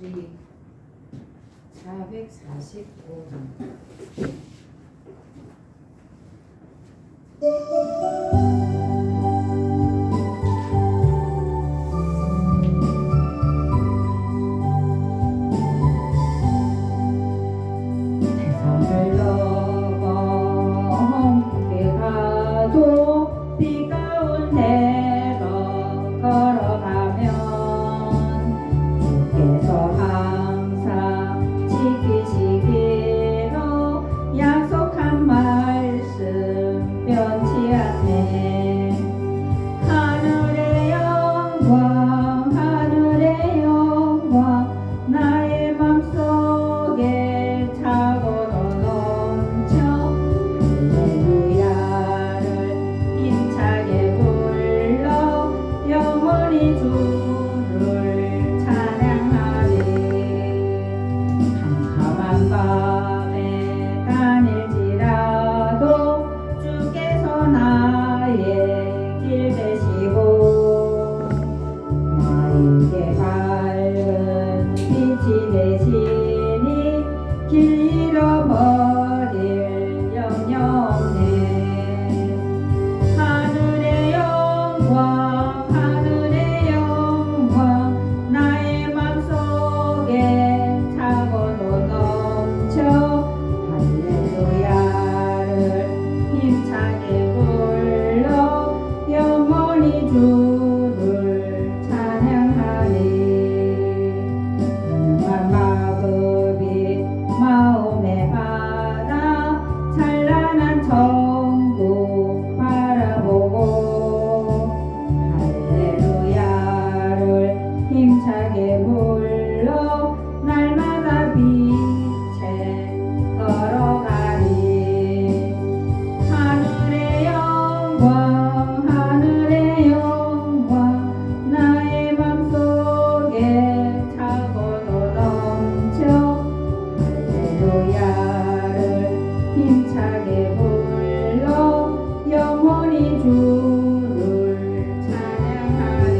우리 445번. 세상을 넘어 함께 가도 비 가운데로 걸어가면 주께서 항상 지키시기로 약속한 말씀 변치 않네. 하늘의 영광 나의 맘속에 차고도 넘쳐 할렐루야를 힘차게 불러 영원히 주를 찬양하리. 캄캄한 밤에 다닐지라도 주께서 나의 길 되시고 나에게 밝은 빛이 되시니 길 잃어버릴 염려 없네. 하늘의 영광 나의 맘속에 차고도 넘쳐 할렐루야를 힘차게 불러 영원히 주를 찬양하리. 한 마급이 마음에 받아 찬란한 천국 바라보고 할렐루야를 힘차게 불러 날마다 빛에 걸어가리. 하늘의 영광 나의 맘속에 차고도 넘쳐 할렐루야를 힘차게 불러 영원히 주를 찬양하리.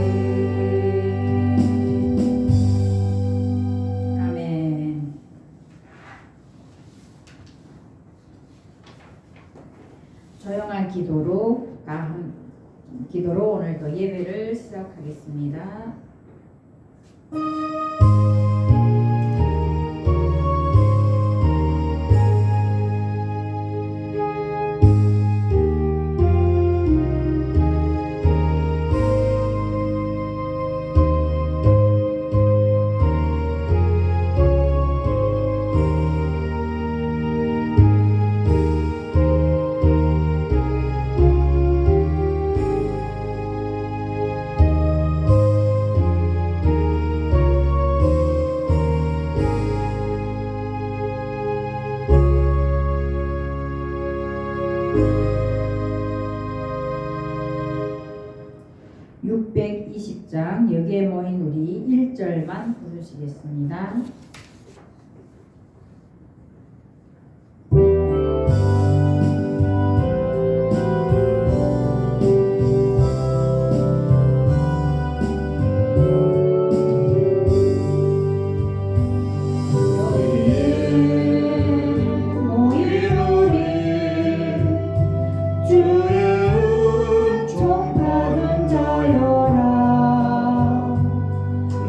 아멘. 조용한 기도로 오늘도 예배를 시작하겠습니다. (620장) 여기에 모인 우리 1절만 부르시겠습니다.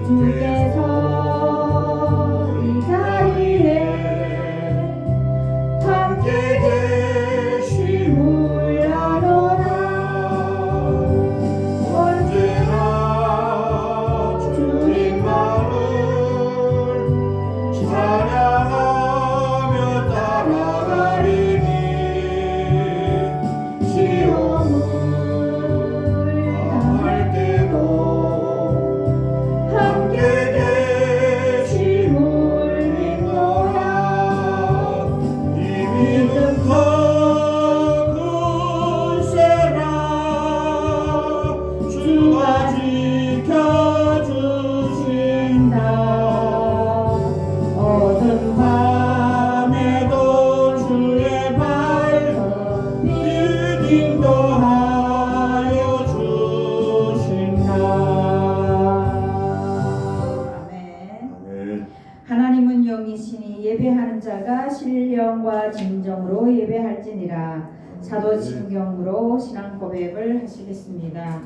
주께서 왕이 예배하는 자가 신령과 진정으로 예배할지니라. 사도신경으로 신앙 고백을 하시겠습니다.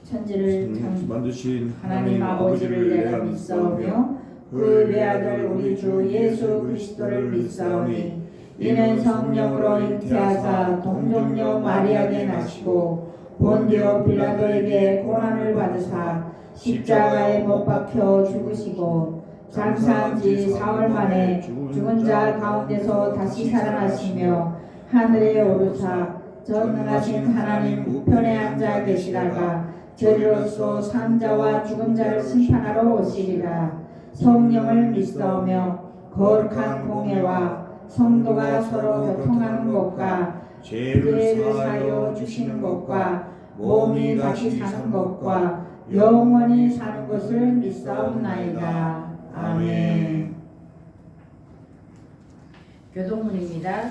천지를 만드신 하나님 아버지를 내가 믿사오며 그 외아들 우리 주 예수 그리스도를 믿사오니 이는 성령으로 잉태하사 동정녀 마리아에게 나시고 본디오 빌라도에게 고난을 받으사 십자가에 못 박혀 죽으시고 장사한 지 사흘 만에 죽은 자 가운데서 다시 살아나시며 하늘에 오르사 전능하신 하나님 우편에 앉아 계시다가 저리로서 산자와 죽은 자를 심판하러 오시리라. 성령을 믿사오며 거룩한 공예와 성도가 서로 교통하는 것과 죄를 사하여 주시는 것과 몸이 다시 사는 것과 영원히 사는 것을 믿사옵나이다. 아멘. 교동문입니다.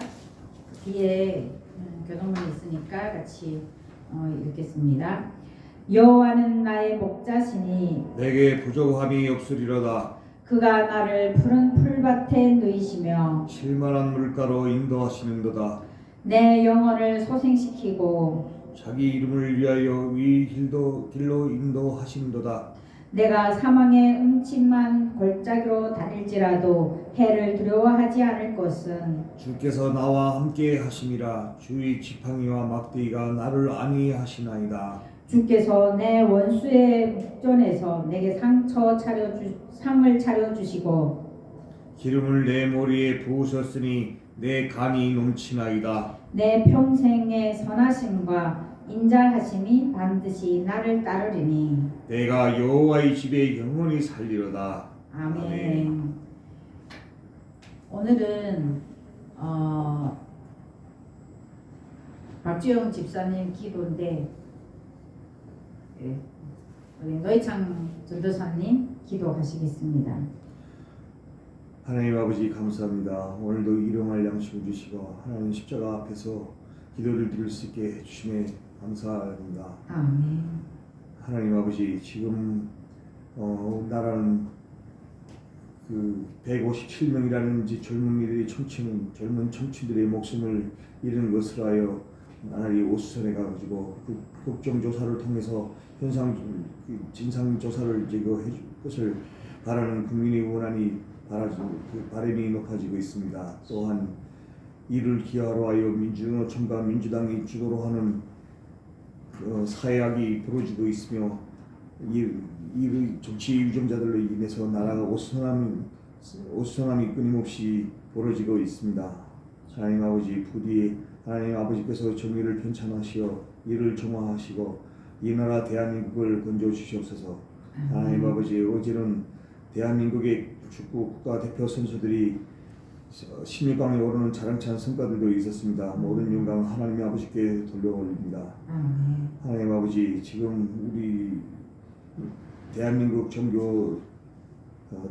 뒤에 교동문이 있으니까 같이 읽겠습니다. 여호와는 나의 목자시니 내게 부족함이 없으리로다. 그가 나를 푸른 풀밭에 누이시며 쉴만한 물가로 인도하시는도다. 내 영혼을 소생시키고 자기 이름을 위하여 위 길로 인도하시는도다. 내가 사망의 음침한 골짜기로 다닐지라도 해를 두려워하지 않을 것은 주께서 나와 함께 하심이라. 주의 지팡이와 막대기가 나를 안위하시나이다. 주께서 내 원수의 목전에서 내게 상을 차려주시고 기름을 내 머리에 부으셨으니 내 간이 넘치나이다. 내 평생의 선하심과 인자하심이 반드시 나를 따르리니 내가 여호와의 집에 영원히 살리로다. 아멘. 오늘은 박주영 집사님 기도인데 우리 노희창 전도사님 기도하시겠습니다. 하나님 아버지 감사합니다. 오늘도 일용할 양식을 주시고 하나님 십자가 앞에서 기도를 드릴 수 있게 해주심에 감사합니다. 아멘. 하나님 아버지 지금 나라는 그 157명이라는 젊은 청춘들의 목숨을 잃은 것을 하여 나날이 오수선해 가지고 그 국정조사를 통해서 진상 조사를 이제 해줄 것을 바라는 국민의 원한이 바람이 높아지고 있습니다. 또한 이를 기하로 하여 민주노총과 민주당이 주도로 하는 사회악이 벌어지고 있으며 이 정치 유정자들로 인해서 나라가 오수선함이 끊임없이 벌어지고 있습니다. 하나님 아버지 부디 하나님 아버지께서 정의를 편찬하시어 이를 정화하시고 이 나라 대한민국을 건져 주시옵소서. 하나님 아버지 어제는 대한민국의 축구 국가대표 선수들이 16강에 오르는 자랑찬 성과들도 있었습니다. 모든 영광 하나님 아버지께 돌려올립니다. 하나님 아버지 지금 우리 대한민국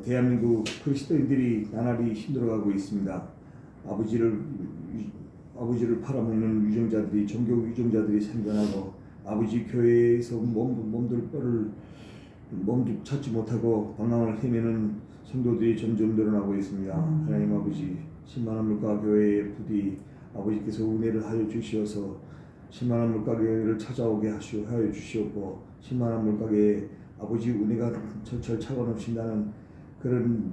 대한민국 그리스도인들이 나날이 힘들어가고 있습니다. 아버지를 팔아먹는 유정자들이 종교 유정자들이 생겨나고 아버지 교회에서 몸도 찾지 못하고 방황을 헤매는 성도들이 점점 늘어나고 있습니다. 하나님 아버지 신만한 물가 교회에 부디 아버지께서 은혜를 하여 주시어서 신만한 물가 교회를 찾아오게 하여 주시옵고 신만한 물가 교회에 아버지 은혜가 철철 차고 넘친다는 그런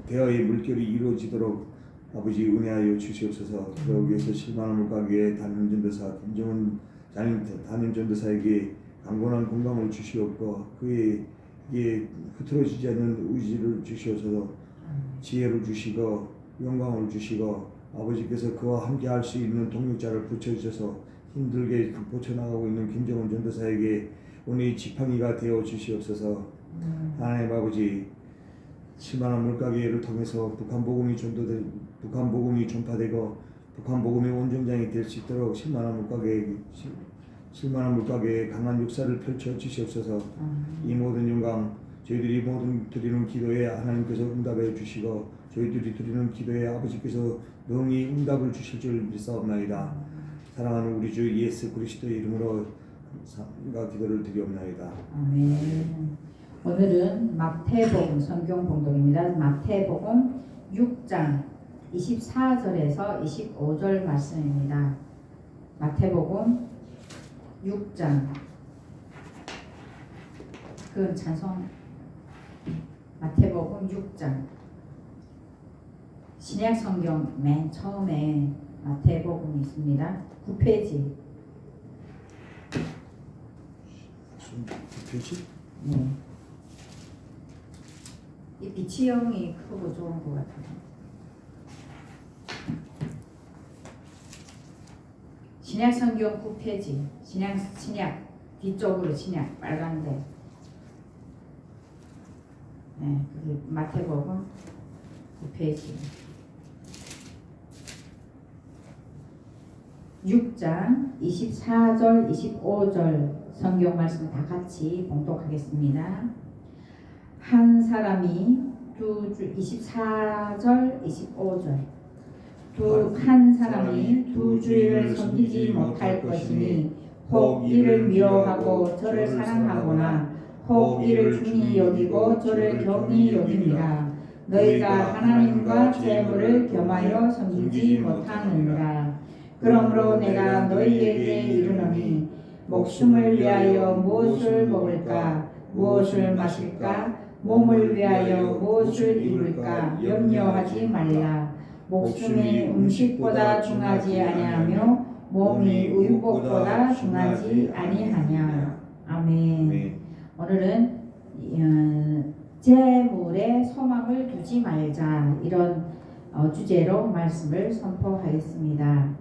대화의 물결이 이루어지도록 아버지 은혜하여 주시옵소서. 그러기 위해서 신만한 물가 교회 담임전도사 김정은 담임전도사에게 강건한 건강을 주시옵고 그에게 흐트러지지 않는 의지를 주시옵소서. 지혜를 주시고 영광을 주시고 아버지께서 그와 함께 할 수 있는 동력자를 붙여주셔서 힘들게 고쳐나가고 있는 김정은 전도사에게 오늘 지팡이가 되어 주시옵소서. 하나님 아버지 신만한 물가교회를 통해서 북한 복음이 전파되고 북한 복음의 원정장이 될 수 있도록 신만한 물가교회의 강한 역사를 펼쳐 주시옵소서. 이 모든 영광 저희들이 모든 드리는 기도에 하나님께서 응답해 주시고 저희들이 드리는 기도에 아버지께서 능히 응답을 주실 줄 믿사옵나이다. 사랑하는 우리 주 예수 그리스도의 이름으로 기도를 드리옵나이다. 아멘. 오늘은 마태복음 성경 봉독입니다. 마태복음 6장 24절에서 25절 말씀입니다. 마태복음 6장 그 찬송 마태복음 6장 신약 성경 맨 처음에 마태복음이 있습니다. 9페이지. 무슨 9페이지? 네. 이 비치형이 크고 좋은 것 같아요. 신약 성경 9페이지. 신약 뒤쪽으로 신약 빨간데. 네, 그게 마태복음 9페이지. 6장 24절 25절 성경 말씀 다 같이 봉독하겠습니다. 한 사람이 24절 25절 한 사람이 두 주인을 섬기지 못할 것이니 혹 이를 미워하고 저를 사랑하거나 혹 이를 중히 여기고 저를 경히 여김이라. 너희가 하나님과 재물을 겸하여 섬기지 못하느니라. 그러므로 내가 너희에게 이르노니 목숨을 위하여 무엇을 먹을까 무엇을 마실까 몸을 위하여 무엇을 입을까 염려하지 말라. 목숨이 음식보다 중하지 아니하며 몸이 의복보다 중하지 아니하냐. 아멘. 오늘은 재물에 소망을 두지 말자 이런 주제로 말씀을 선포하겠습니다.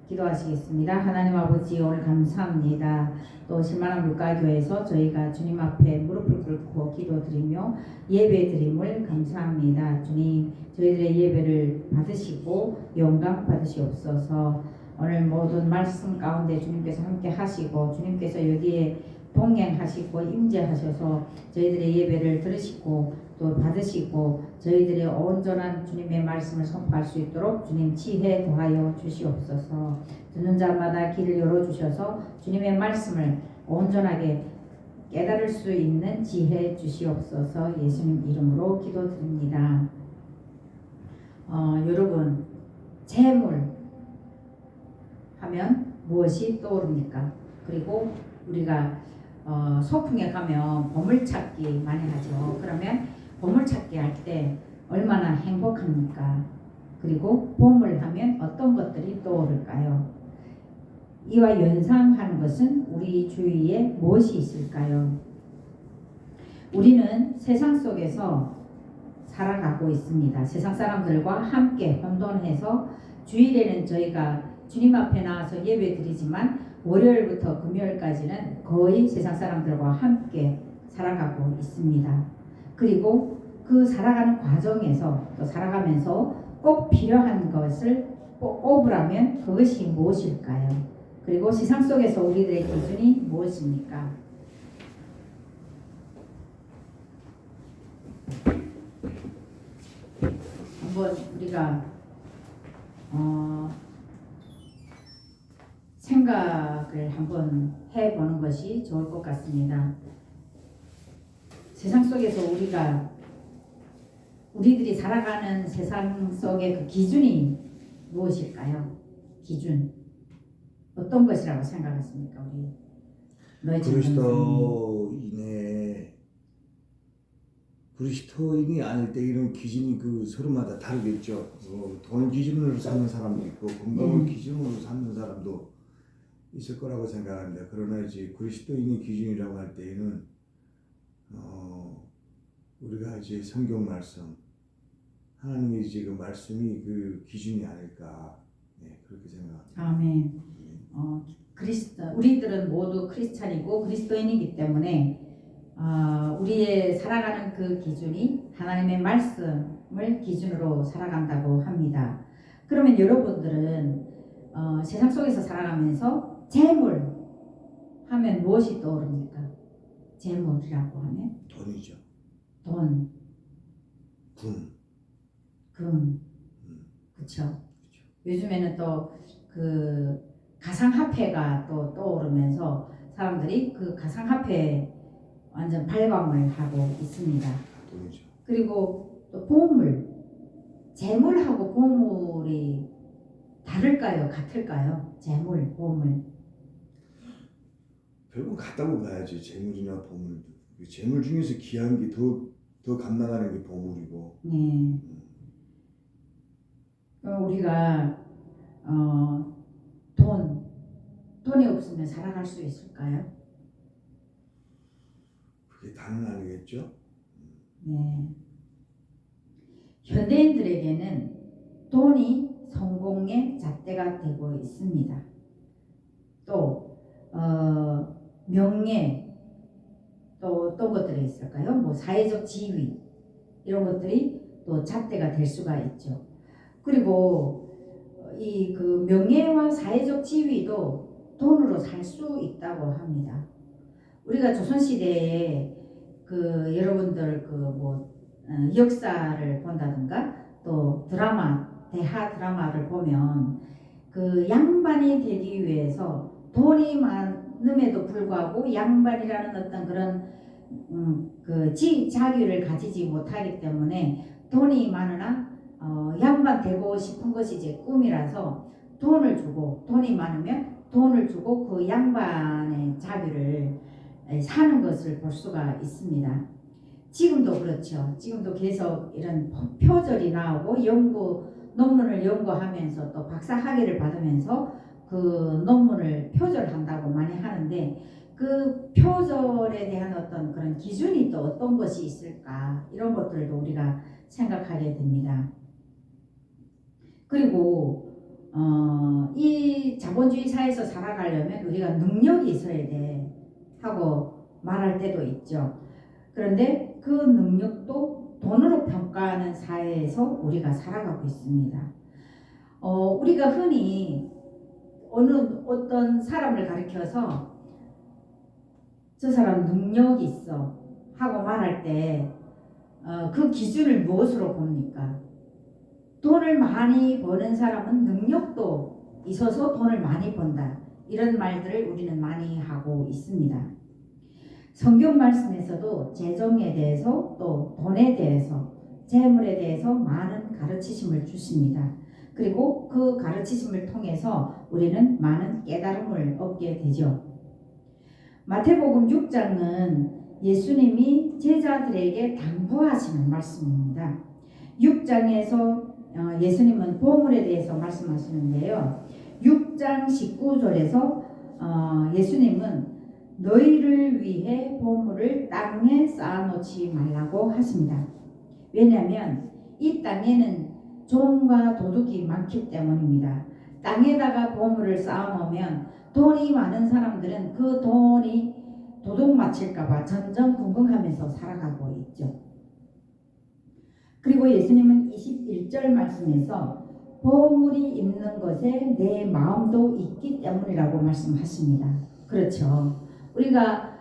기도하시겠습니다. 하나님 아버지 오늘 감사합니다. 또 실만한 물가교회에서 저희가 주님 앞에 무릎을 꿇고 기도드리며 예배드림을 감사합니다. 주님 저희들의 예배를 받으시고 영광 받으시옵소서. 오늘 모든 말씀 가운데 주님께서 함께 하시고 주님께서 여기에 동행하시고 임재하셔서 저희들의 예배를 들으시고 또 받으시고 저희들의 온전한 주님의 말씀을 선포할 수 있도록 주님 지혜 더하여 주시옵소서. 듣는 자마다 길을 열어주셔서 주님의 말씀을 온전하게 깨달을 수 있는 지혜 주시옵소서. 예수님 이름으로 기도드립니다. 여러분 재물 하면 무엇이 떠오릅니까? 그리고 우리가 소풍에 가면 보물찾기 많이 하죠. 그러면 보물찾기 할 때 얼마나 행복합니까? 그리고 보물 하면 어떤 것들이 떠오를까요? 이와 연상하는 것은 우리 주위에 무엇이 있을까요? 우리는 세상 속에서 살아가고 있습니다. 세상 사람들과 함께 혼돈해서 주일에는 저희가 주님 앞에 나와서 예배 드리지만 월요일부터 금요일까지는 거의 세상 사람들과 함께 살아가고 있습니다. 그리고 그 살아가는 과정에서 또 살아가면서 꼭 필요한 것을 꼽으라면 그것이 무엇일까요? 그리고 세상 속에서 우리들의 기준이 무엇입니까? 한번 우리가 생각을 한번 해보는 것이 좋을 것 같습니다. 세상 속에서 우리들이 살아가는 세상 속의 그 기준이 무엇일까요? 기준 어떤 것이라고 생각하십니까? 우리 너희 그리스도인이 아닐 때 이런 기준이 그 서로마다 다르겠죠. 돈 기준으로 삼는 사람도 있고 건강을 기준으로 삼는 사람도 있을 거라고 생각합니다. 그러나 이제 그리스도인의 기준이라고 할 때에는 우리가 이제 성경 말씀 하나님의 이제 그 말씀이 그 기준이 아닐까 그렇게 생각합니다. 아멘. 우리들은 모두 크리스찬이고 그리스도인이기 때문에 우리의 살아가는 그 기준이 하나님의 말씀을 기준으로 살아간다고 합니다. 그러면 여러분들은 세상 속에서 살아가면서 재물 하면 무엇이 떠오릅니까? 재물이라고 하면 돈이죠. 돈, 금, 그렇죠. 요즘에는 또 그 가상화폐가 또 떠오르면서 사람들이 그 가상화폐 완전 발광을 하고 있습니다. 돈이죠. 그리고 또 보물, 재물하고 보물이 다를까요? 같을까요? 재물, 보물. 결국 같다고 봐야지. 재물이나 보물도. 재물 중에서 귀한 게 더 감당하는 게 보물이고. 네. 우리가 돈이 없으면 살아갈 수 있을까요? 그게 다는 아니겠죠. 네. 현대인들에게는 돈이 성공의 잣대가 되고 있습니다. 또 명예, 또 어떤 것들이 있을까요? 뭐 사회적 지위 이런 것들이 또 잣대가 될 수가 있죠. 그리고 이 그 명예와 사회적 지위도 돈으로 살 수 있다고 합니다. 우리가 조선시대에 그 여러분들 그 뭐 역사를 본다든가 또 드라마, 대하 드라마를 보면 그 양반이 되기 위해서 돈이 많음에도 불구하고 양반이라는 어떤 그런 그 자유를 가지지 못하기 때문에 돈이 많으나 양반 되고 싶은 것이 이제 꿈이라서 돈이 많으면 돈을 주고 그 양반의 자유를 사는 것을 볼 수가 있습니다. 지금도 그렇죠. 지금도 계속 이런 표절이 나오고 논문을 연구하면서 또 박사 학위를 받으면서 그 논문을 표절한다고 많이 하는데 그 표절에 대한 어떤 그런 기준이 또 어떤 것이 있을까 이런 것들도 우리가 생각하게 됩니다. 그리고 이 자본주의 사회에서 살아가려면 우리가 능력이 있어야 돼 하고 말할 때도 있죠. 그런데 그 능력도 돈으로 평가하는 사회에서 우리가 살아가고 있습니다. 우리가 흔히 어떤 사람을 가리켜서 저 사람 능력이 있어 하고 말할 때 그 기준을 무엇으로 봅니까? 돈을 많이 버는 사람은 능력도 있어서 돈을 많이 번다. 이런 말들을 우리는 많이 하고 있습니다. 성경 말씀에서도 재정에 대해서 또 돈에 대해서 재물에 대해서 많은 가르치심을 주십니다. 그리고 그 가르치심을 통해서 우리는 많은 깨달음을 얻게 되죠. 마태복음 6장은 예수님이 제자들에게 당부하시는 말씀입니다. 6장에서 예수님은 보물에 대해서 말씀하시는데요. 6장 19절에서 예수님은 너희를 위해 보물을 땅에 쌓아놓지 말라고 하십니다. 왜냐하면 이 땅에는 종과 도둑이 많기 때문입니다. 땅에다가 보물을 쌓아놓으면 돈이 많은 사람들은 그 돈이 도둑 맞힐까봐 전전긍긍하면서 살아가고 있죠. 그리고 예수님은 21절 말씀에서 보물이 있는 것에 내 마음도 있기 때문이라고 말씀하십니다. 그렇죠. 우리가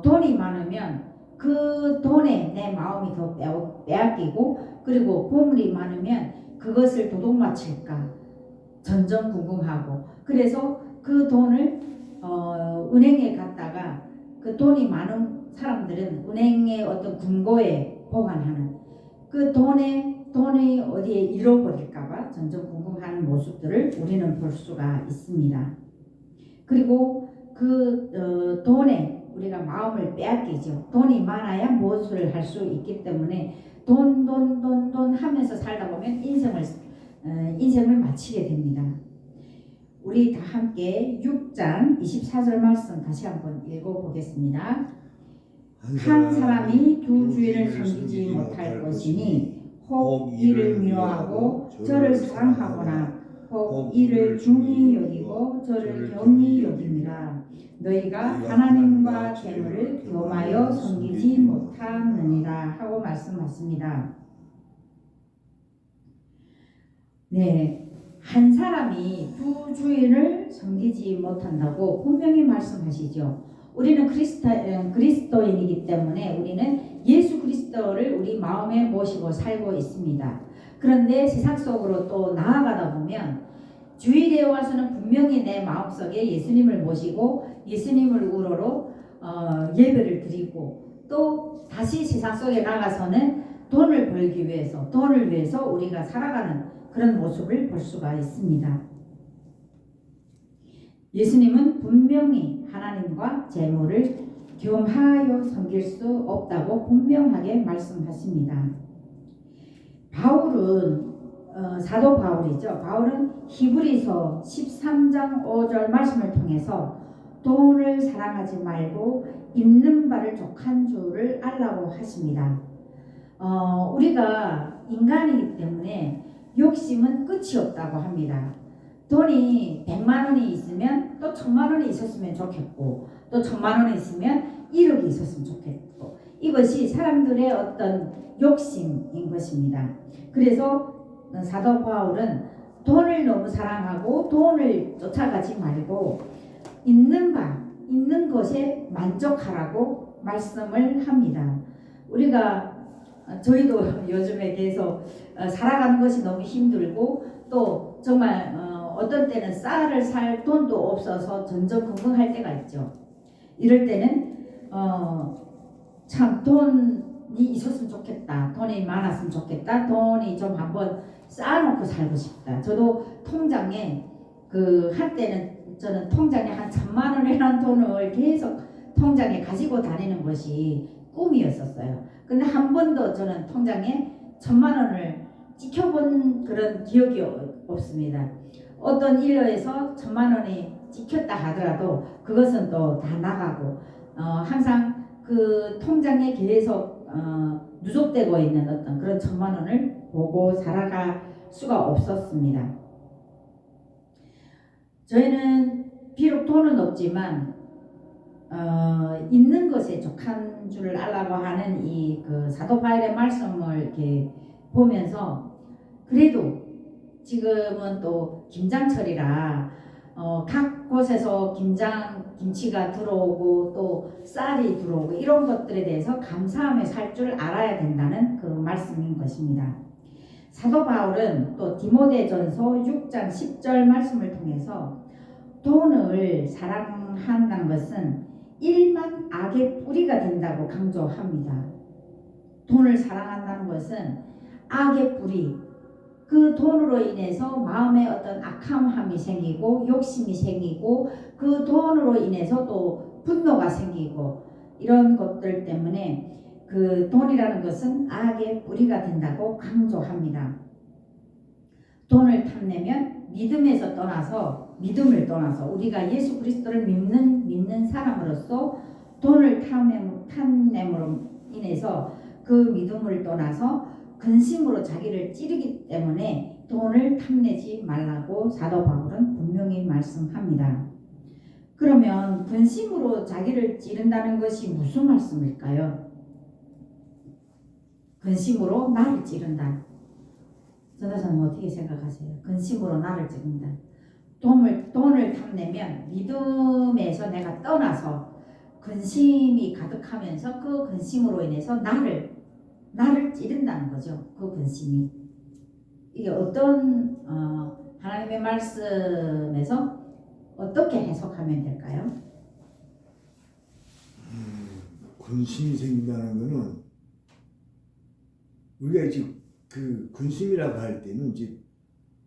돈이 많으면 그 돈에 내 마음이 더 빼앗기고 그리고 보물이 많으면 그것을 도둑 맞힐까 전전긍긍하고 그래서 그 돈을 은행에 갔다가 그 돈이 많은 사람들은 은행의 어떤 금고에 보관하는 그 돈이 어디에 잃어버릴까봐 전전긍긍하는 모습들을 우리는 볼 수가 있습니다. 그리고 그 돈에 우리가 마음을 빼앗기죠. 돈이 많아야 무엇을 할 수 있기 때문에 돈 하면서 살다 보면 인생을 마치게 됩니다. 우리 다 함께 6장 24절 말씀 다시 한번 읽어보겠습니다. 한 사람이 두 주인을 섬기지 못할 것이니 혹 이를 미워하고 저를 사랑하거나 혹 이를 중히 여기고 저를 경히 여깁니다. 너희가 하나님과 재물을 겸하여 섬기지 못하느니라 하고 말씀하십니다. 네, 한 사람이 두 주인을 섬기지 못한다고 분명히 말씀하시죠. 우리는 그리스도인이기 때문에 우리는 예수 그리스도를 우리 마음에 모시고 살고 있습니다. 그런데 세상 속으로 또 나아가다 보면 주일에 와서는 분명히 내 마음속에 예수님을 모시고 예수님을 우러러 예배를 드리고 또 다시 세상 속에 나가서는 돈을 위해서 우리가 살아가는 그런 모습을 볼 수가 있습니다. 예수님은 분명히 하나님과 재물을 겸하여 섬길 수 없다고 분명하게 말씀하십니다. 바울은 사도 바울이죠. 바울은 히브리서 13장 5절 말씀을 통해서 돈을 사랑하지 말고 있는 바를 족한 줄을 알라고 하십니다. 우리가 인간이기 때문에 욕심은 끝이 없다고 합니다. 돈이 100만 원이 있으면 또 1000만 원이 있었으면 좋겠고 또 1000만 원이 있으면 1억이 있었으면 좋겠고 이것이 사람들의 어떤 욕심인 것입니다. 그래서 사도 바울은 돈을 너무 사랑하고 돈을 쫓아가지 말고 있는 것에 만족하라고 말씀을 합니다. 저희도 요즘에 계속 살아가는 것이 너무 힘들고 또 정말 어떤 때는 쌀을 살 돈도 없어서 전전긍긍할 때가 있죠. 이럴 때는 참 돈이 있었으면 좋겠다. 돈이 많았으면 좋겠다. 돈이 좀 한번 쌓아놓고 살고 싶다. 저도 통장에 한때는 저는 통장에 한 1000만 원이라는 돈을 계속 통장에 가지고 다니는 것이 꿈이었었어요. 근데 한 번도 저는 통장에 1000만 원을 찍혀본 그런 기억이 없습니다. 어떤 일로에서 1000만 원이 찍혔다 하더라도 그것은 또 다 나가고 항상 그 통장에 계속 누적되고 있는 어떤 그런 1000만 원을 보고 살아갈 수가 없었습니다. 저희는 비록 돈은 없지만 있는 것에 족한 줄을 알라고 하는 그 사도 바울의 말씀을 이렇게 보면서 그래도 지금은 또 김장철이라 각 곳에서 김치가 들어오고 또 쌀이 들어오고 이런 것들에 대해서 감사하며 살 줄 알아야 된다는 그 말씀인 것입니다. 사도 바울은 또 디모데전서 6장 10절 말씀을 통해서 돈을 사랑한다는 것은 일만 악의 뿌리가 된다고 강조합니다. 돈을 사랑한다는 것은 악의 뿌리, 그 돈으로 인해서 마음에 어떤 악함이 생기고 욕심이 생기고 그 돈으로 인해서 또 분노가 생기고 이런 것들 때문에 그 돈이라는 것은 악의 뿌리가 된다고 강조합니다. 돈을 탐내면 믿음을 떠나서 우리가 예수 그리스도를 믿는 사람으로서 돈을 탐냄으로 인해서 그 믿음을 떠나서 근심으로 자기를 찌르기 때문에 돈을 탐내지 말라고 사도 바울은 분명히 말씀합니다. 그러면 근심으로 자기를 찌른다는 것이 무슨 말씀일까요? 근심으로 나를 찌른다. 전도사님 어떻게 생각하세요? 근심으로 나를 찌른다. 돈을 탐내면 믿음에서 내가 떠나서 근심이 가득하면서 그 근심으로 인해서 나를 찌른다는 거죠. 그 근심이. 이게 어떤 하나님의 말씀에서 어떻게 해석하면 될까요? 근심이 생긴다는 거는 우리가 이제 그 근심이라고 할 때는 이제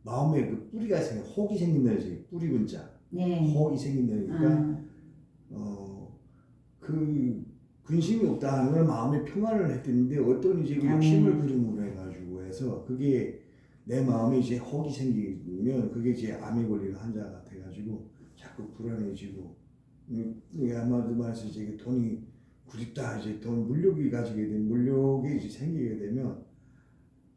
마음에 그 뿌리가 혹이 생긴다는 거죠. 뿌리 분자. 네. 혹이 생긴다니까 그 근심이 없다 하는 건 마음의 평안을 했는데 어떤 이제 욕심을 부림으로 해가지고 해서 그게 내 마음에 이제 혹이 생기면 그게 이제 암에 걸리는 환자가 돼가지고 자꾸 불안해지고 아마도 말해서 이제 돈이 그립다 이제 돈 물욕이 가지게 된 물욕이 이제 생기게 되면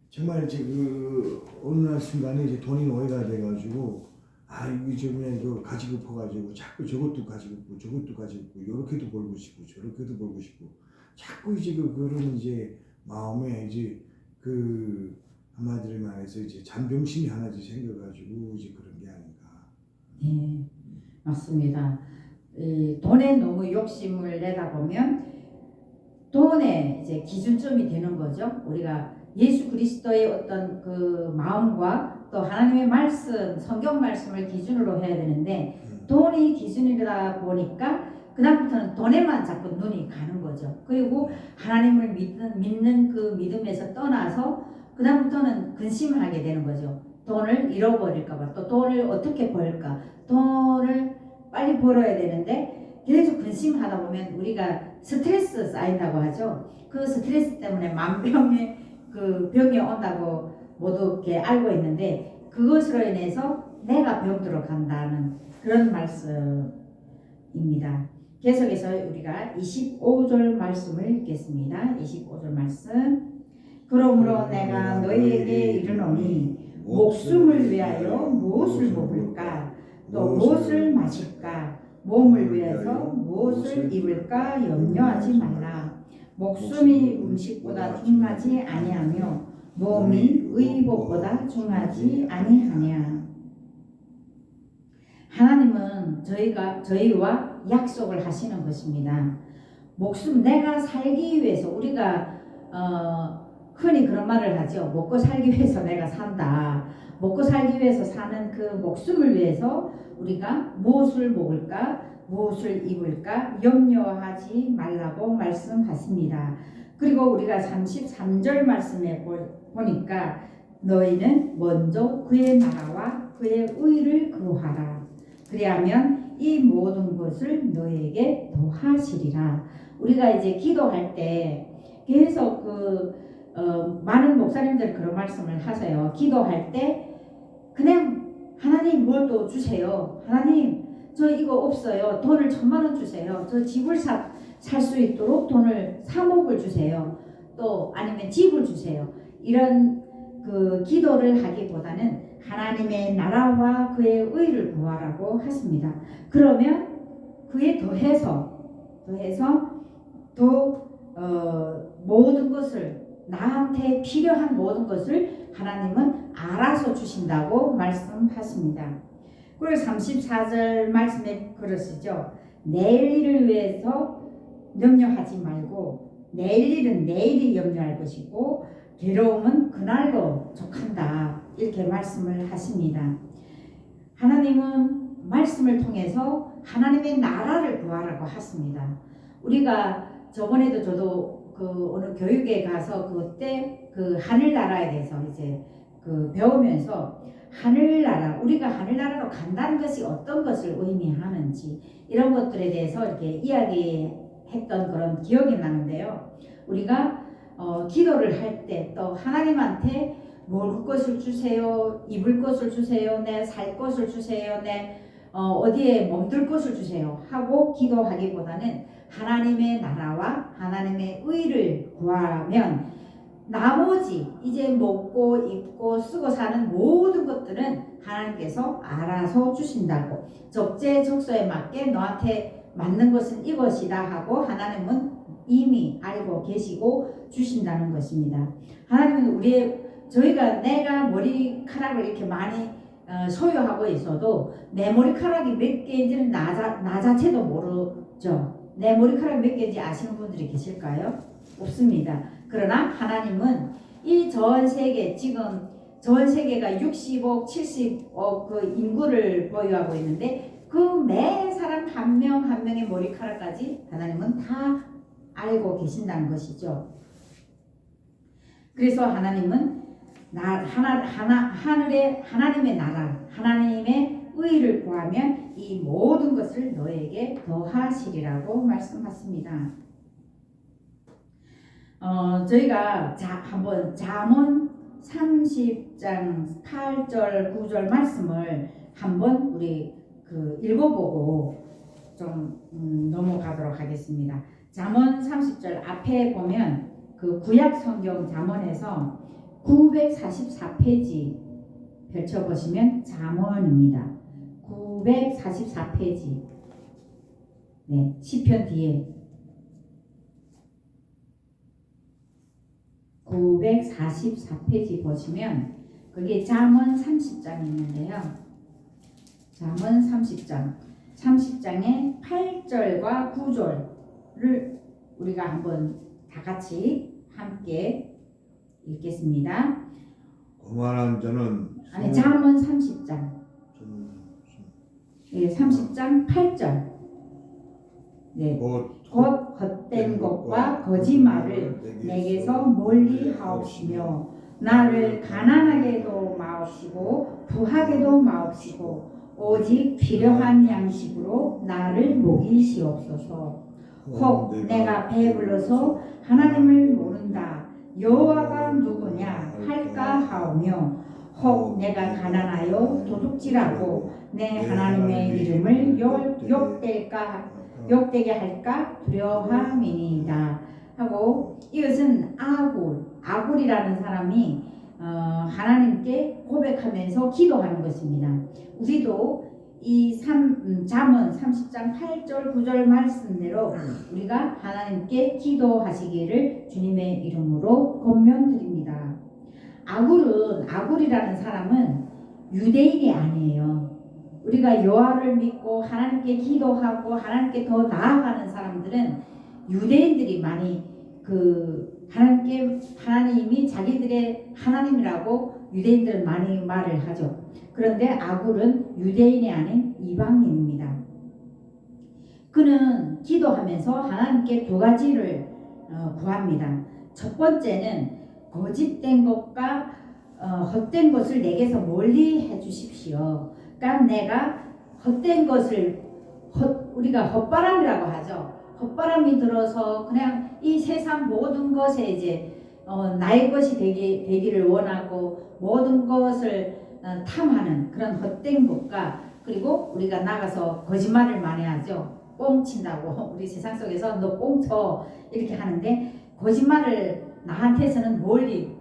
정말 이제 그 어느 날 순간에 이제 돈이 노예가 돼가지고 이거 그냥 이거 가지고 싶어가지고 자꾸 저것도 가지고 있고 저것도 가지고 있고 요렇게도 벌고 싶고 저렇게도 벌고 싶고 자꾸 이제 그런 이제 마음에 이제 그 한마디로 말해서 이제 잔병심이 하나씩 생겨가지고 이제 그런 게 아닌가. 네, 맞습니다. 돈에 너무 욕심을 내다 보면 돈의 이제 기준점이 되는 거죠. 우리가 예수 그리스도의 어떤 그 마음과 또 하나님의 말씀, 성경 말씀을 기준으로 해야 되는데 돈이 기준이다 보니까 그다음부터는 돈에만 자꾸 눈이 가는 거죠. 그리고 하나님을 믿는 그 믿음에서 떠나서 그다음부터는 근심하게 되는 거죠. 돈을 잃어버릴까봐, 또 돈을 어떻게 벌까, 돈을 빨리 벌어야 되는데 계속 근심하다 보면 우리가 스트레스 쌓인다고 하죠. 그 스트레스 때문에 만병의 그 병이 온다고 모두 이렇게 알고 있는데, 그것으로 인해서 내가 병들어 간다는 그런 말씀입니다. 계속해서 우리가 25절 말씀을 읽겠습니다. 25절 말씀. 그러므로 내가 너희에게 이르노니 목숨을 위하여 무엇을 먹을까, 또 무엇을 마실까, 몸을 위해서 무엇을 입을까 염려하지 말라. 목숨이 음식보다 중하지 아니하며 몸이 의복보다 중하지 아니하냐. 하나님은 저희와 약속을 하시는 것입니다. 목숨, 내가 살기 위해서, 우리가 흔히 그런 말을 하죠. 먹고 살기 위해서 내가 산다. 먹고 살기 위해서 사는 그 목숨을 위해서 우리가 무엇을 먹을까, 무엇을 입을까 염려하지 말라고 말씀하십니다. 그리고 우리가 33절 말씀에 보니까 너희는 먼저 그의 나라와 그의 의를 구하라. 그리하면 이 모든 것을 너희에게 더하시리라. 우리가 이제 기도할 때 계속 많은 목사님들 그런 말씀을 하세요. 기도할 때 그냥 하나님 뭘 또 주세요. 하나님 저 이거 없어요. 돈을 1,000,000원 주세요. 저 집을 살 수 있도록 돈을 3억을 주세요. 또 아니면 집을 주세요. 이런 그 기도를 하기보다는 하나님의 나라와 그의 의를 구하라고 하십니다. 그러면 그에 더해서 모든 것을, 나한테 필요한 모든 것을 하나님은 알아서 주신다고 말씀하십니다. 그리고 34절 말씀에 그러시죠. 내일 일을 위해서 염려하지 말고 내일 일은 내일이 염려할 것이고 괴로움은 그날로 족한다. 이렇게 말씀을 하십니다. 하나님은 말씀을 통해서 하나님의 나라를 구하라고 하십니다. 우리가 저번에도 저도 어느 교육에 가서 그때 하늘나라에 대해서 이제 배우면서 하늘나라, 우리가 하늘나라로 간다는 것이 어떤 것을 의미하는지 이런 것들에 대해서 이렇게 이야기했던 그런 기억이 나는데요. 우리가 기도를 할 때 또 하나님한테 먹을 것을 주세요, 입을 것을 주세요, 내 살 것을 주세요, 내 어디에 몸둘 것을 주세요 하고 기도하기보다는 하나님의 나라와 하나님의 의를 구하면 나머지 이제 먹고 입고 쓰고 사는 모든 것들은 하나님께서 알아서 주신다고, 적재적소에 맞게 너한테 맞는 것은 이것이다 하고 하나님은 이미 알고 계시고 주신다는 것입니다. 하나님은 내가 머리카락을 이렇게 많이 소유하고 있어도 내 머리카락이 몇 개인지는 나 자체도 모르죠. 내 머리카락이 몇 개인지 아시는 분들이 계실까요? 없습니다. 그러나 하나님은 이 전 세계, 지금 전 세계가 60억, 70억 그 인구를 보유하고 있는데 그 매 사람 한 명 한 명의 머리카락까지 하나님은 다 알고 계신다는 것이죠. 그래서 하나님은 하나님의 나라, 하나님의 의를 구하면 이 모든 것을 너에게 더하시리라고 말씀하십니다. 저희가 한번 잠언 30장 8절 9절 말씀을 한번 우리 읽어보고 좀 넘어가도록 하겠습니다. 잠언 30절 앞에 보면 구약 성경 잠언에서 944페이지 펼쳐보시면 잠언입니다. 944페이지. 네, 시편 뒤에 944페이지 보시면 거기에 잠언 30장이 있는데요. 잠언 30장의 8절과 9절을 우리가 한번 다 같이 함께 읽겠습니다. 거만한 자는 잠언 30장. 예, 30장 8절. 네, 곧 곧 헛된 것과 거짓말을 내게서 멀리 하옵시며 나를 가난하게도 마옵시고 부하게도 마옵시고 오직 필요한 양식으로 나를 먹이시옵소서. 혹 내가 배불러서 하나님을 모른다 여호와가 누구냐 할까 하오며 혹 내가 가난하여 도둑질하고 내 하나님의 이름을 욕되게 할까 두려워함이니이다 하고, 이것은 아굴이라는 사람이 하나님께 고백하면서 기도하는 것입니다. 우리도 이 잠언 30장 8절 9절 말씀대로 우리가 하나님께 기도하시기를 주님의 이름으로 권면드립니다. 아굴이라는 사람은 유대인이 아니에요. 우리가 여호와를 믿고 하나님께 기도하고 하나님께 더 나아가는 사람들은 유대인들이 많이 하나님이 자기들의 하나님이라고 유대인들은 많이 말을 하죠. 그런데 아굴은 유대인이 아닌 이방인입니다. 그는 기도하면서 하나님께 두 가지를 구합니다. 첫 번째는 거짓된 것과 헛된 것을 내게서 멀리 해주십시오. 그러니까 내가 헛된 것을 우리가 헛바람이라고 하죠. 헛바람이 들어서 그냥 이 세상 모든 것에 이제 나의 것이 되기를 원하고 모든 것을 탐하는 그런 헛된 것과, 그리고 우리가 나가서 거짓말을 많이 하죠. 뻥친다고 우리 세상 속에서 너 뻥쳐 이렇게 하는데, 거짓말을 나한테서는 멀리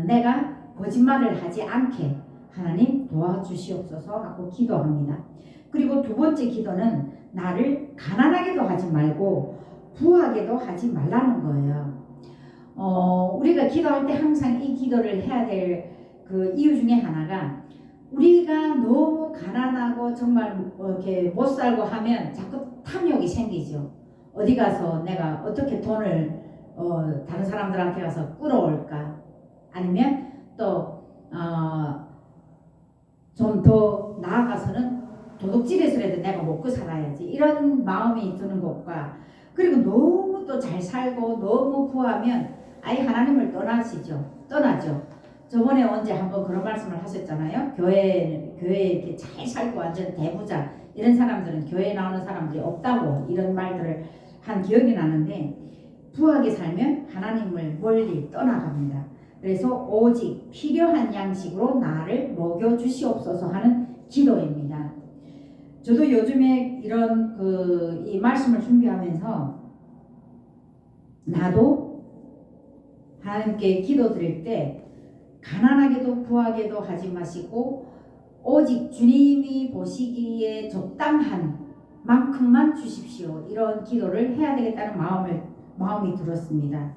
내가 거짓말을 하지 않게 하나님 도와주시옵소서 하고 기도합니다. 그리고 두 번째 기도는 나를 가난하게도 하지 말고 부하게도 하지 말라는 거예요. 우리가 기도할 때 항상 이 기도를 해야 될 그 이유 중에 하나가, 우리가 너무 가난하고 정말 이렇게 못 살고 하면 자꾸 탐욕이 생기죠. 어디 가서 내가 어떻게 돈을 다른 사람들한테 가서 끌어올까, 아니면 또 좀 더 나아가서는 도둑질해서라도 내가 먹고 살아야지, 이런 마음이 드는 것과, 그리고 너무 또 잘 살고 너무 부하면 아예 하나님을 떠나죠. 저번에 언제 한번 그런 말씀을 하셨잖아요. 교회에 이렇게 잘 살고 완전 대부자 이런 사람들은 교회에 나오는 사람들이 없다고, 이런 말들을 한 기억이 나는데, 부하게 살면 하나님을 멀리 떠나갑니다. 그래서 오직 필요한 양식으로 나를 먹여 주시옵소서 하는 기도입니다. 저도 요즘에 이런 이 말씀을 준비하면서 나도 하나님께 기도드릴 때 가난하게도 부하게도 하지 마시고 오직 주님이 보시기에 적당한 만큼만 주십시오, 이런 기도를 해야 되겠다는 마음이 들었습니다.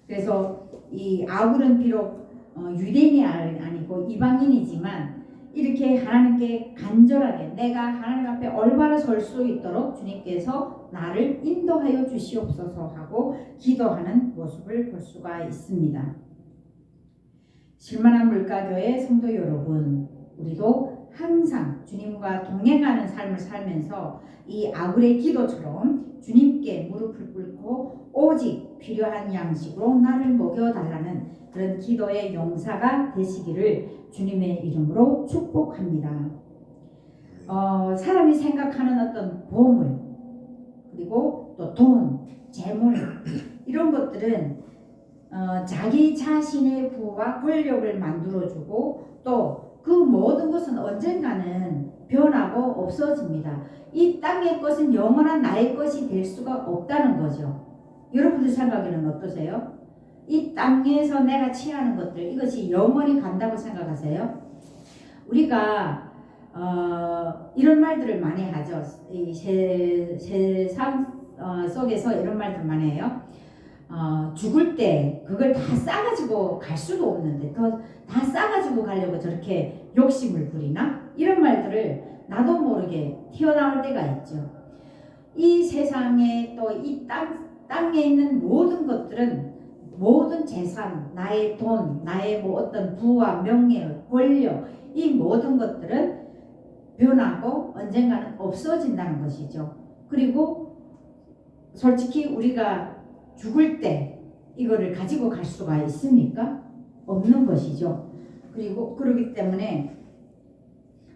그래서 이 아굴은 비록 유대인이 아니고 이방인이지만 이렇게 하나님께 간절하게 내가 하나님 앞에 올바로 설 수 있도록 주님께서 나를 인도하여 주시옵소서 하고 기도하는 모습을 볼 수가 있습니다. 실만한 물가교회 성도 여러분, 우리도 항상 주님과 동행하는 삶을 살면서 이 아굴의 기도처럼 주님께 무릎을 꿇고 오직 필요한 양식으로 나를 먹여달라는 그런 기도의 용사가 되시기를 주님의 이름으로 축복합니다. 사람이 생각하는 어떤 보물, 그리고 또 돈, 재물, 이런 것들은 자기 자신의 부와 권력을 만들어주고 또 그 모든 것은 언젠가는 변하고 없어집니다. 이 땅의 것은 영원한 나의 것이 될 수가 없다는 거죠. 여러분들 생각에는 어떠세요? 이 땅에서 내가 취하는 것들, 이것이 영원히 간다고 생각하세요? 우리가 이런 말들을 많이 하죠. 이 세상 속에서 이런 말들 많이 해요. 죽을 때 그걸 다 싸가지고 갈 수도 없는데 다 싸가지고 가려고 저렇게 욕심을 부리나? 이런 말들을 나도 모르게 튀어나올 때가 있죠. 이 세상에 또 이 땅에 있는 모든 것들은, 모든 재산, 나의 돈, 나의 어떤 부와 명예, 권력, 이 모든 것들은 변하고 언젠가는 없어진다는 것이죠. 그리고 솔직히 우리가 죽을 때 이거를 가지고 갈 수가 있습니까? 없는 것이죠. 그리고 그렇기 때문에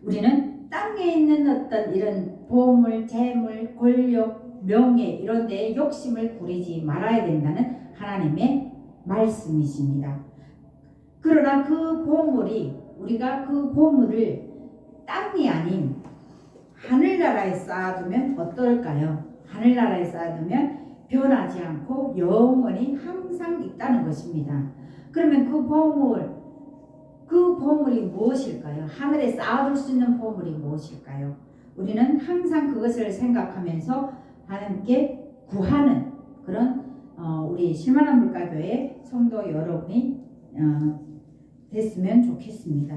우리는 땅에 있는 어떤 이런 보물, 재물, 권력, 명예 이런 데에 욕심을 부리지 말아야 된다는 하나님의 말씀이십니다. 그러나 그 보물이 우리가 그 보물을 땅이 아닌 하늘나라에 쌓아두면 어떨까요? 하늘나라에 쌓아두면 변하지 않고 영원히 항상 있다는 것입니다. 그러면 그 보물이 무엇일까요? 하늘에 쌓아둘 수 있는 보물이 무엇일까요? 우리는 항상 그것을 생각하면서 하나님께 구하는 그런 우리 실만한 물가교회 성도 여러분이 됐으면 좋겠습니다.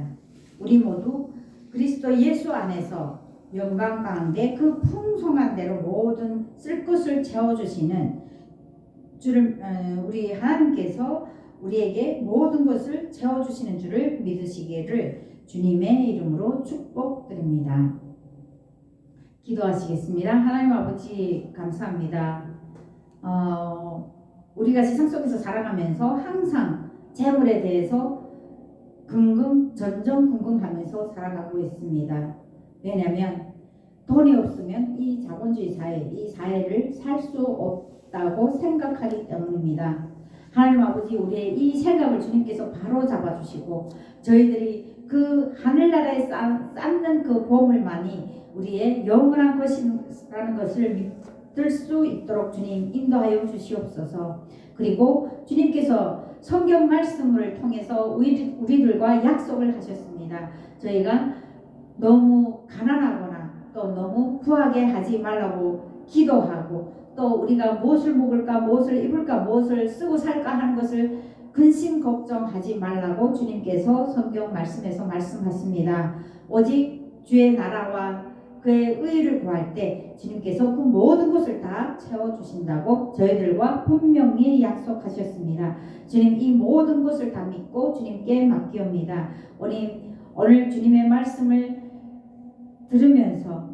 우리 모두 그리스도 예수 안에서 영광 가운데 그 풍성한 대로 모든 쓸 것을 채워주시는 주를 우리 하나님께서 우리에게 모든 것을 채워주시는 줄을 믿으시기를 주님의 이름으로 축복드립니다. 기도하시겠습니다. 하나님 아버지 감사합니다. 우리가 세상 속에서 살아가면서 항상 재물에 대해서 전전긍긍하면서 살아가고 있습니다. 왜냐하면 돈이 없으면 이 자본주의 사회, 이 사회를 살 수 없다고 생각하기 때문입니다. 하나님 아버지 우리의 이 생각을 주님께서 바로 잡아주시고 저희들이 그 하늘나라에 쌓는 그 보물만이 우리의 영원한 것이라는 것을 믿을 수 있도록 주님 인도하여 주시옵소서. 그리고 주님께서 성경 말씀을 통해서 우리들과 약속을 하셨습니다. 저희가 너무 가난하거나 또 너무 부하게 하지 말라고 기도하고 또 우리가 무엇을 먹을까 무엇을 입을까 무엇을 쓰고 살까 하는 것을 근심 걱정하지 말라고 주님께서 성경 말씀에서 말씀하십니다. 오직 주의 나라와 그의 의를 구할 때 주님께서 그 모든 것을 다 채워주신다고 저희들과 분명히 약속하셨습니다. 주님 이 모든 것을 다 믿고 주님께 맡기옵니다. 오늘 주님의 말씀을 들으면서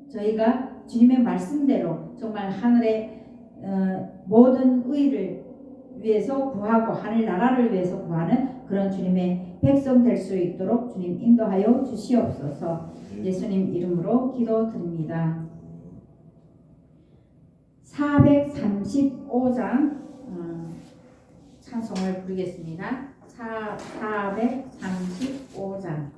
저희가 주님의 말씀대로 정말 하늘의 모든 의를 위해서 구하고 하늘나라를 위해서 구하는 그런 주님의 백성 될 수 있도록 주님 인도하여 주시옵소서. 예수님 이름으로 기도드립니다. 435장 찬송을 부르겠습니다. 435장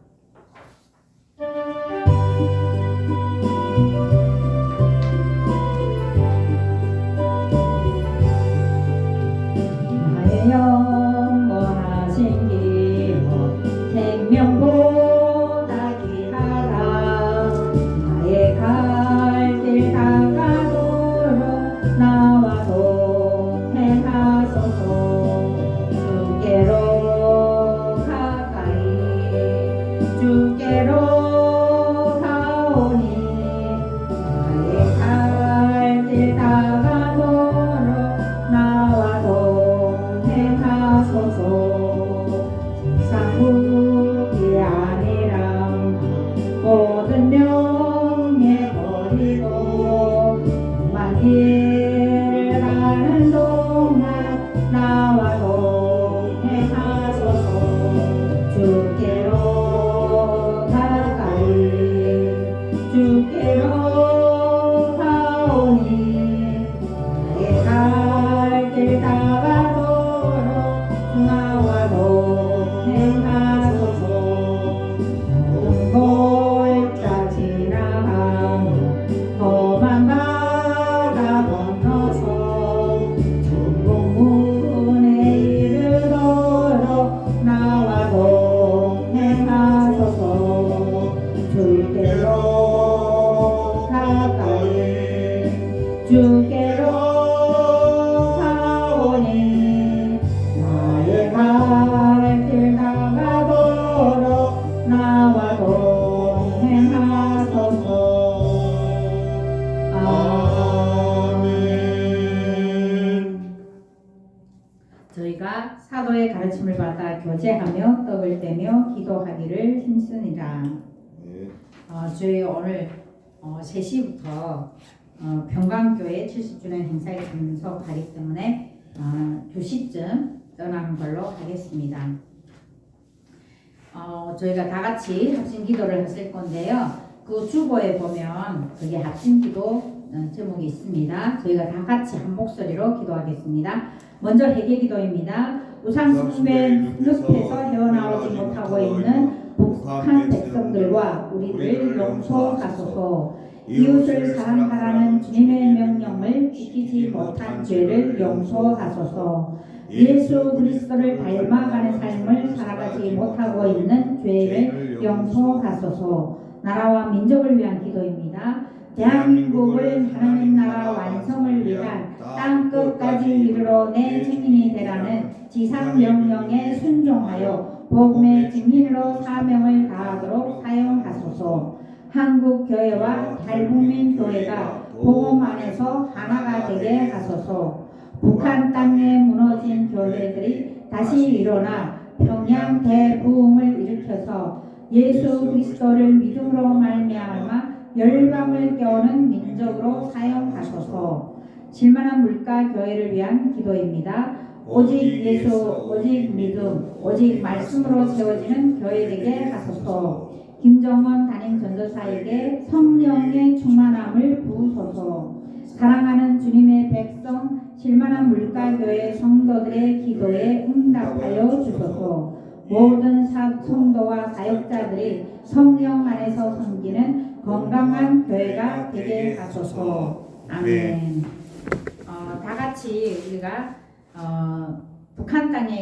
나의 영원하신 기업 생명보다 귀하라 나의 갈 길 다가도록 나와 동행하소서 주께로 가까이 주께로 가오니 나의 갈 길 다가도록 나와 동행하소서 세상국이 아니라 모든 명예 버리고 만 길을 가는 동안 나와 동행하소서 주께로 가까이 주께로 가오니 나의 갈 길 다가도록 나와 동행하소서 모든 골짜 지나가며 험한 바다 건너서 천국문에 이르도록 나와 동행하소서 주께로 가까이 주께로 가오니 나의 갈 길 다가도록 나와 동행하소서. 아멘. 저희가 사도의 가르침을 받아 교제하며 떡을 떼며 기도하기를 힘쓰니라. 네. 저희 오늘 3시부터 평강교회 70주년 행사에 참석하기 때문에 2시쯤 떠나는 걸로 하겠습니다. 저희가 다 같이 합심 기도를 하실 건데요. 그 주보에 보면 그게 합심 기도 제목이 있습니다. 저희가 다 같이 한 목소리로 기도하겠습니다. 먼저 회개 기도입니다. 우상 숭배 늪에서 헤어나오지 못하고 있는 북한 백성들과 우리를 용서하소서. 이웃을 사랑하라는 주님의 명령을 지키지 못한 죄를 용서하소서. 예수 그리스도를 닮아가는 삶을 살아가지 못하고 있는 죄를 용서하소서. 나라와 민족을 위한 기도입니다. 대한민국을 하나님 나라 완성을 위한 땅 끝까지 이르러 내 증인이 되라는 지상 명령에 순종하여 복음의 증인으로 사명을 다하도록 사용하소서. 한국 교회와 탈북민 교회가 복음 안에서 하나가 되게 하소서. 북한 땅에 무너진 교회들이 다시 일어나 평양 대부흥을 일으켜서 예수 그리스도를 믿음으로 말미암아 열방을 깨우는 민족으로 사용하소서. 질만한 물가 교회를 위한 기도입니다. 오직 예수, 오직 믿음, 오직 말씀으로 세워지는 교회 되게 하소서. 김정원 담임 전도사에게 성령의 충만함을 부으소서. 사랑하는 주님의 백성 실만한 물가교회 성도들의 기도에 응답하여 주소서. 모든 성도와 사역자들이 성령 안에서 섬기는 건강한 교회가 되게 하소서. 아멘. 다 같이 우리가 북한 땅에